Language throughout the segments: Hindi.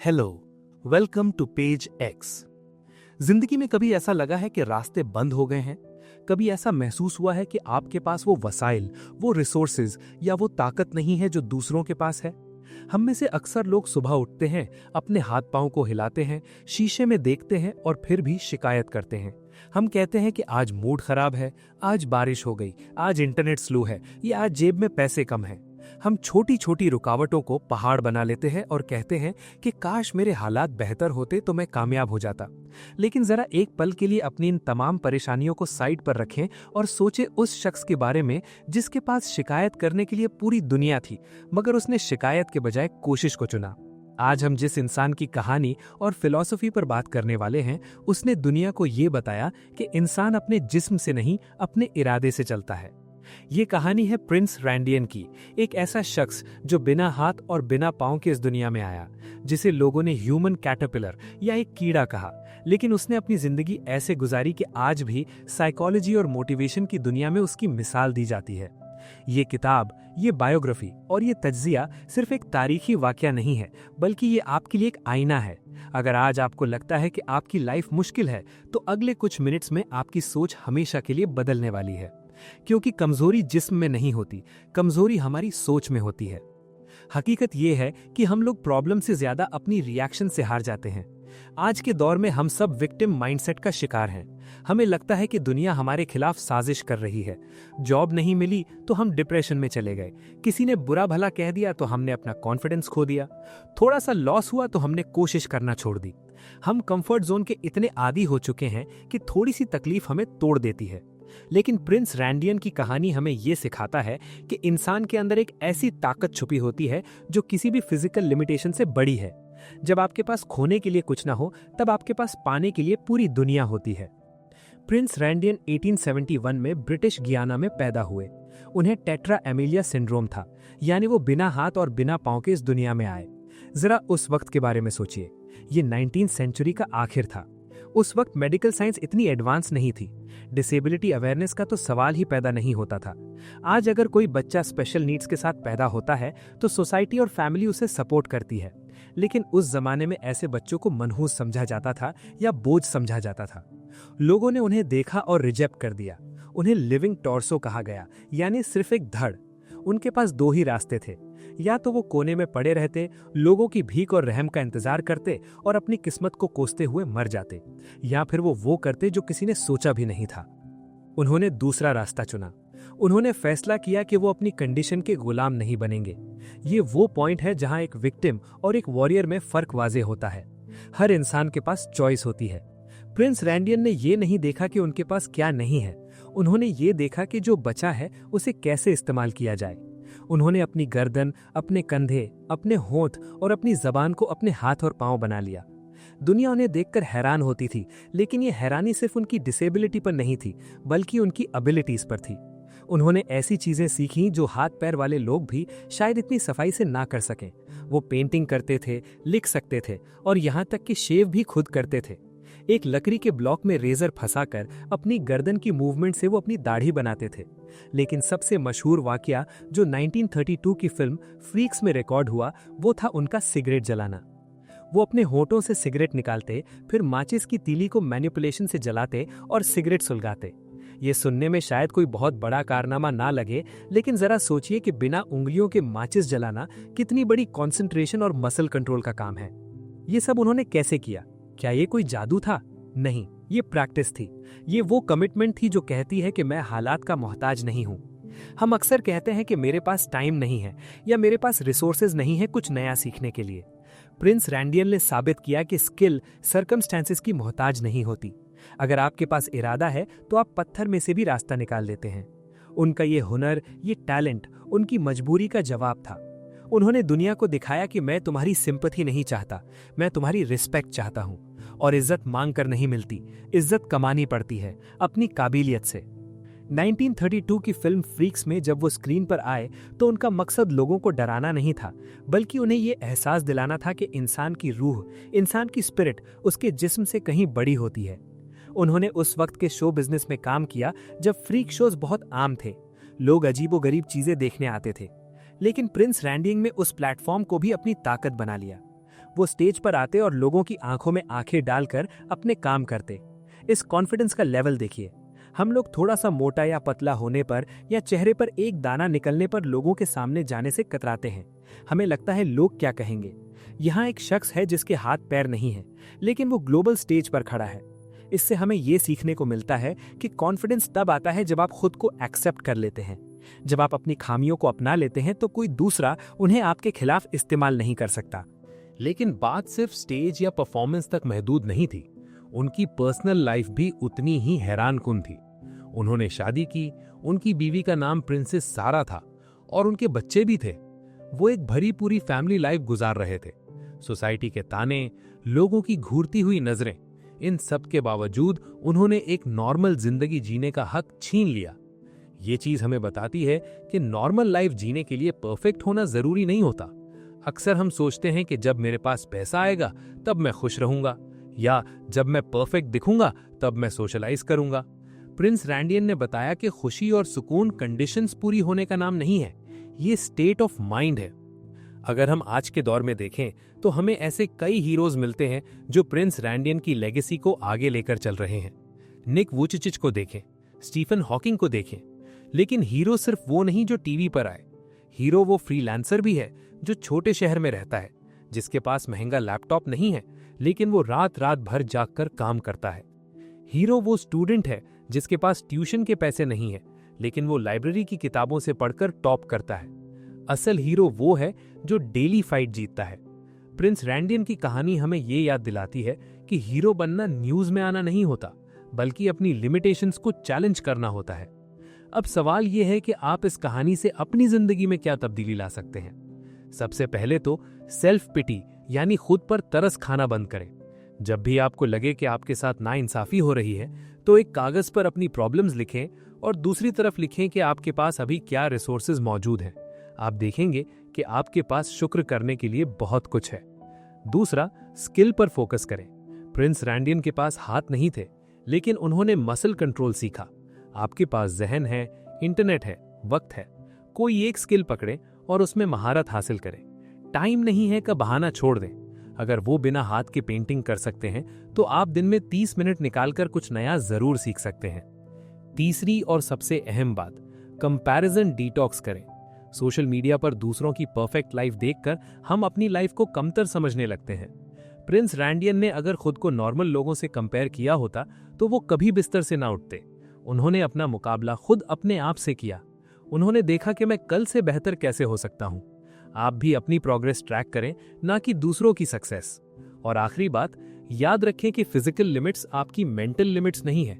Hello, welcome to page X. जिंदगी में कभी ऐसा लगा है कि रास्ते बंद हो गए हैं? कभी ऐसा महसूस हुआ है कि आपके पास वो वसाइल, वो रिसोर्सेज या वो ताकत नहीं है जो दूसरों के पास है? हम में से अक्सर लोग सुबह उठते हैं, अपने हाथ पांव को हिलाते हैं, शीशे में देखते हैं और फिर भी शिकायत करते हैं। हम कहते हैं कि आज मूड खराब है, आज बारिश हो गई, आज इंटरनेट स्लो है या आज जेब में पैसे कम हैं। हम छोटी छोटी रुकावटों को पहाड़ बना लेते हैं और कहते हैं कि काश मेरे हालात बेहतर होते तो मैं कामयाब हो जाता। लेकिन जरा एक पल के लिए अपनी इन तमाम परेशानियों को साइड पर रखें और सोचें उस शख्स के बारे में जिसके पास शिकायत करने के लिए पूरी दुनिया थी, मगर उसने शिकायत के बजाय कोशिश को चुना। आज हम जिस इंसान की कहानी और फिलॉसफी पर बात करने वाले हैं, उसने दुनिया को ये बताया कि इंसान अपने जिस्म से नहीं, अपने इरादे से चलता है। ये कहानी है प्रिंस रैंडियन की, एक ऐसा शख्स जो बिना हाथ और बिना पांव के इस दुनिया में आया, जिसे लोगों ने ह्यूमन कैटरपिलर या एक कीड़ा कहा। लेकिन उसने अपनी जिंदगी ऐसे गुजारी कि आज भी साइकोलॉजी और मोटिवेशन की दुनिया में उसकी मिसाल दी जाती है। ये किताब, ये बायोग्राफी और ये तज्जिया सिर्फ एक तारीखी वाकया नहीं है, बल्कि ये आपके लिए एक आईना है। अगर आज आपको लगता है कि आपकी लाइफ मुश्किल है, तो अगले कुछ मिनट्स में आपकी सोच हमेशा के लिए बदलने वाली है। क्योंकि कमजोरी जिस्म में नहीं होती, कमजोरी हमारी सोच में होती है। हकीकत यह है कि हम लोग प्रॉब्लम से ज्यादा अपनी रिएक्शन से हार जाते हैं। आज के दौर में हम सब विक्टिम माइंडसेट का शिकार हैं। हमें लगता है कि दुनिया हमारे खिलाफ साजिश कर रही है। जॉब नहीं मिली तो हम डिप्रेशन में चले गए, किसी ने बुरा भला कह दिया तो हमने अपना कॉन्फिडेंस खो दिया, थोड़ा सा लॉस हुआ तो हमने कोशिश करना छोड़ दी। हम कंफर्ट जोन के इतने आदी हो चुके हैं कि थोड़ी सी तकलीफ हमें तोड़ देती है। लेकिन प्रिंस रैंडियन की कहानी हमें यह सिखाता है कि इंसान के अंदर एक ऐसी ताकत छुपी होती है जो किसी भी फिजिकल लिमिटेशन से बड़ी है। जब आपके पास खोने के लिए कुछ ना हो, तब आपके पास पाने के लिए पूरी दुनिया होती है। प्रिंस रैंडियन 1871 में ब्रिटिश गियाना में पैदा हुए। उन्हें टेट्रा एमिलिया सिंड्रोम था, यानी वो बिना हाथ और बिना पांव के इस दुनिया में आए। जरा उस वक्त के बारे में सोचिए, ये 19वीं सेंचुरी का आखिर था। उस वक्त मेडिकल साइंस इतनी एडवांस नहीं थी, डिसेबिलिटी अवेयरनेस का तो सवाल ही पैदा नहीं होता था। आज अगर कोई बच्चा स्पेशल नीड्स के साथ पैदा होता है तो सोसाइटी और फैमिली उसे सपोर्ट करती है। लेकिन उस जमाने में ऐसे बच्चों को मनहूस समझा जाता था या बोझ समझा जाता था। लोगों ने उन्हें देखा और रिजेक्ट कर दिया। उन्हें लिविंग टॉर्सो कहा गया, यानी सिर्फ एक धड़। उनके पास दो ही रास्ते थे, या तो वो कोने में पड़े रहते, लोगों की भीख और रहम का इंतजार करते और अपनी किस्मत को कोसते हुए मर जाते, या फिर वो करते जो किसी ने सोचा भी नहीं था। उन्होंने दूसरा रास्ता चुना। उन्होंने फैसला किया कि वो अपनी कंडीशन के गुलाम नहीं बनेंगे। ये वो पॉइंट है जहां एक विक्टिम और एक वॉरियर में फर्क वाजे होता है। हर इंसान के पास चॉइस होती है। प्रिंस रैंडियन ने ये नहीं देखा कि उनके पास क्या नहीं है, उन्होंने ये देखा कि जो बचा है उसे कैसे इस्तेमाल किया जाए। उन्होंने अपनी गर्दन, अपने कंधे, अपने होंठ और अपनी जबान को अपने हाथ और पांव बना लिया। दुनिया उन्हें देखकर हैरान होती थी, लेकिन ये हैरानी सिर्फ उनकी डिसेबिलिटी पर नहीं थी, बल्कि उनकी एबिलिटीज पर थी। उन्होंने ऐसी चीजें सीखी जो हाथ पैर वाले लोग भी शायद इतनी सफाई से ना कर सकें। वो पेंटिंग करते थे, लिख सकते थे और यहाँ तक कि शेव भी खुद करते थे। एक लकड़ी के ब्लॉक में रेजर फंसाकर अपनी गर्दन की मूवमेंट से वो अपनी दाढ़ी बनाते थे। लेकिन सबसे मशहूर वाकया जो 1932 की फिल्म फ्रीक्स में रिकॉर्ड हुआ, वो था उनका सिगरेट जलाना। वो अपने होठों से सिगरेट निकालते, फिर माचिस की तीली को मैनिपुलेशन से जलाते और सिगरेट सुलगाते। ये सुनने में शायद कोई बहुत बड़ा कारनामा ना लगे, लेकिन जरा सोचिए कि बिना उंगलियों के माचिस जलाना कितनी बड़ी कंसंट्रेशन और मसल कंट्रोल का काम है। ये सब उन्होंने कैसे किया? क्या ये कोई जादू था? नहीं, ये प्रैक्टिस थी। ये वो कमिटमेंट थी जो कहती है कि मैं हालात का मोहताज नहीं हूं। हम अक्सर कहते हैं कि मेरे पास टाइम नहीं है या मेरे पास रिसोर्सेज नहीं है कुछ नया सीखने के लिए। प्रिंस रैंडियन ने साबित किया कि स्किल सर्कमस्टेंसेस की मोहताज नहीं होती। अगर आपके पास इरादा है तो आप पत्थर में से भी रास्ता निकाल लेते हैं। उनका ये हुनर, ये टैलेंट उनकी मजबूरी का जवाब था। उन्होंने दुनिया को दिखाया कि मैं तुम्हारी सिंपैथी नहीं चाहता, मैं तुम्हारी रिस्पेक्ट चाहता हूं। और इज्जत मांग कर नहीं मिलती, इज्जत कमानी पड़ती है अपनी काबिलियत से। 1932 की फिल्म फ्रीक्स में जब वो स्क्रीन पर आए तो उनका मकसद लोगों को डराना नहीं था, बल्कि उन्हें ये एहसास दिलाना था कि इंसान की रूह, इंसान की स्पिरिट उसके जिस्म से कहीं बड़ी होती है। उन्होंने उस वक्त के शो बिजनेस में काम किया जब फ्रीक शोज बहुत आम थे। लोग अजीबोगरीब चीजें देखने आते थे। लेकिन प्रिंस रैंडियन में उस प्लेटफॉर्म को भी अपनी ताकत बना लिया। वो स्टेज पर आते और लोगों की आंखों में आंखें डालकर अपने काम करते। इस कॉन्फिडेंस का लेवल देखिए। हम लोग थोड़ा सा मोटा या पतला होने पर या चेहरे पर एक दाना निकलने पर लोगों के सामने जाने से कतराते हैं। हमें लगता है लोग क्या कहेंगे। यहाँ एक शख्स है जिसके हाथ पैर नहीं है, लेकिन वो ग्लोबल स्टेज पर खड़ा है। इससे हमें ये सीखने को मिलता है कि कॉन्फिडेंस तब आता है जब आप खुद को एक्सेप्ट कर लेते हैं। जब आप अपनी खामियों को अपना लेते हैं तो कोई दूसरा उन्हें आपके खिलाफ इस्तेमाल नहीं कर सकता। लेकिन बात सिर्फ स्टेज या परफॉर्मेंस तक महदूद नहीं थी। उनकी पर्सनल लाइफ भी उतनी ही हैरानकुन थी। उन्होंने शादी की, उनकी बीवी का नाम प्रिंसेस सारा था और उनके बच्चे भी थे। वो एक भरी पूरी फैमिली लाइफ गुजार रहे थे। सोसाइटी के ताने, लोगों की घूरती हुई नजरें, इन सब के बावजूद उन्होंने एक नॉर्मल जिंदगी जीने का हक छीन लिया। ये चीज हमें बताती है कि नॉर्मल लाइफ जीने के लिए परफेक्ट होना जरूरी नहीं होता। अक्सर हम सोचते हैं कि जब मेरे पास पैसा आएगा तब मैं खुश रहूंगा, या जब मैं परफेक्ट दिखूंगा तब मैं सोशलाइज करूंगा। प्रिंस रैंडियन ने बताया कि खुशी और सुकून कंडीशंस पूरी होने का नाम नहीं है, ये स्टेट ऑफ माइंड है। अगर हम आज के दौर में देखें तो हमें ऐसे कई हीरोज मिलते हैं जो प्रिंस रैंडियन की लेगेसी को आगे लेकर चल रहे हैं। निक वुचिचिच को देखें, स्टीफन हॉकिंग को देखें। लेकिन हीरो सिर्फ वो नहीं जो टीवी पर आए। हीरो वो फ्रीलांसर भी है जो छोटे शहर में रहता है, जिसके पास महंगा लैपटॉप नहीं है, लेकिन वो रात रात भर जागकर काम करता है। हीरो वो स्टूडेंट है जिसके पास ट्यूशन के पैसे नहीं है, लेकिन वो लाइब्रेरी की किताबों से पढ़कर टॉप करता है। असल हीरो वो है जो डेली फाइट जीतता है। प्रिंस रैंडियन की कहानी हमें ये याद दिलाती है कि हीरो बनना न्यूज में आना नहीं होता, बल्कि अपनी लिमिटेशंस को चैलेंज करना होता है। अब सवाल यह है कि आप इस कहानी से अपनी जिंदगी में क्या तब्दीली ला सकते हैं। सबसे पहले तो सेल्फ पिटी यानी खुद पर तरस खाना बंद करें। जब भी आपको लगे कि आपके साथ नाइंसाफी हो रही है तो एक कागज पर अपनी प्रॉब्लम्स लिखें और दूसरी तरफ लिखें कि आपके पास अभी क्या रिसोर्सेज मौजूद हैं। आप देखेंगे कि आपके पास शुक्र करने के लिए बहुत कुछ है। दूसरा, स्किल पर फोकस करें। प्रिंस रैंडियन के पास हाथ नहीं थे, लेकिन उन्होंने मसल कंट्रोल सीखा। आपके पास जहन है, इंटरनेट है, वक्त है। कोई एक स्किल पकड़ें और उसमें महारत हासिल करें। टाइम नहीं है का बहाना छोड़ दें। अगर वो बिना हाथ के पेंटिंग कर सकते हैं तो आप दिन में 30 मिनट निकालकर कुछ नया जरूर सीख सकते हैं। तीसरी और सबसे अहम बात, कंपैरिजन डिटॉक्स करें। सोशल मीडिया पर दूसरों की परफेक्ट लाइफ देखकर हम अपनी लाइफ को कमतर समझने लगते हैं। प्रिंस रैंडियन ने अगर खुद को नॉर्मल लोगों से कंपेयर किया होता तो वो कभी बिस्तर से ना उठते। उन्होंने अपना मुकाबला खुद अपने आप से किया। उन्होंने देखा कि मैं कल से बेहतर कैसे हो सकता हूं। आप भी अपनी प्रोग्रेस ट्रैक करें, ना कि दूसरों की सक्सेस। और आखिरी बात, याद रखें कि फिजिकल लिमिट्स आपकी मेंटल लिमिट्स नहीं है।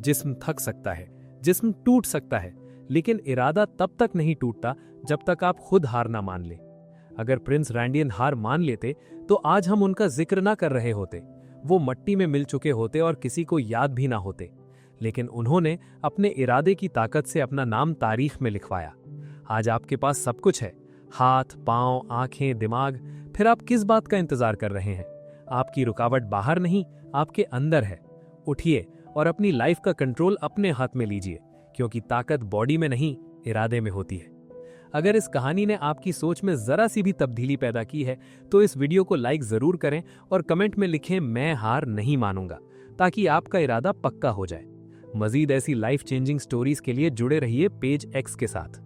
जिस्म थक सकता है, जिस्म टूट सकता है, लेकिन इरादा तब तक नहीं टूटता जब तक आप खुद हार ना मान लें। अगर प्रिंस रैंडियन हार मान लेते तो आज हम उनका जिक्र ना कर रहे होते। वो मट्टी में मिल चुके होते और किसी को याद भी ना होते। लेकिन उन्होंने अपने इरादे की ताकत से अपना नाम तारीख में लिखवाया। आज आपके पास सब कुछ है, हाथ, पांव, आंखें, दिमाग। फिर आप किस बात का इंतजार कर रहे हैं? आपकी रुकावट बाहर नहीं, आपके अंदर है। उठिए और अपनी लाइफ का कंट्रोल अपने हाथ में लीजिए, क्योंकि ताकत बॉडी में नहीं, इरादे में होती है। अगर इस कहानी ने आपकी सोच में जरा सी भी तब्दीली पैदा की है तो इस वीडियो को लाइक जरूर करें और कमेंट में लिखें, मैं हार नहीं मानूंगा, ताकि आपका इरादा पक्का हो जाए। मजीद ऐसी लाइफ चेंजिंग स्टोरीज के लिए जुड़े रहिए पेज एक्स के साथ।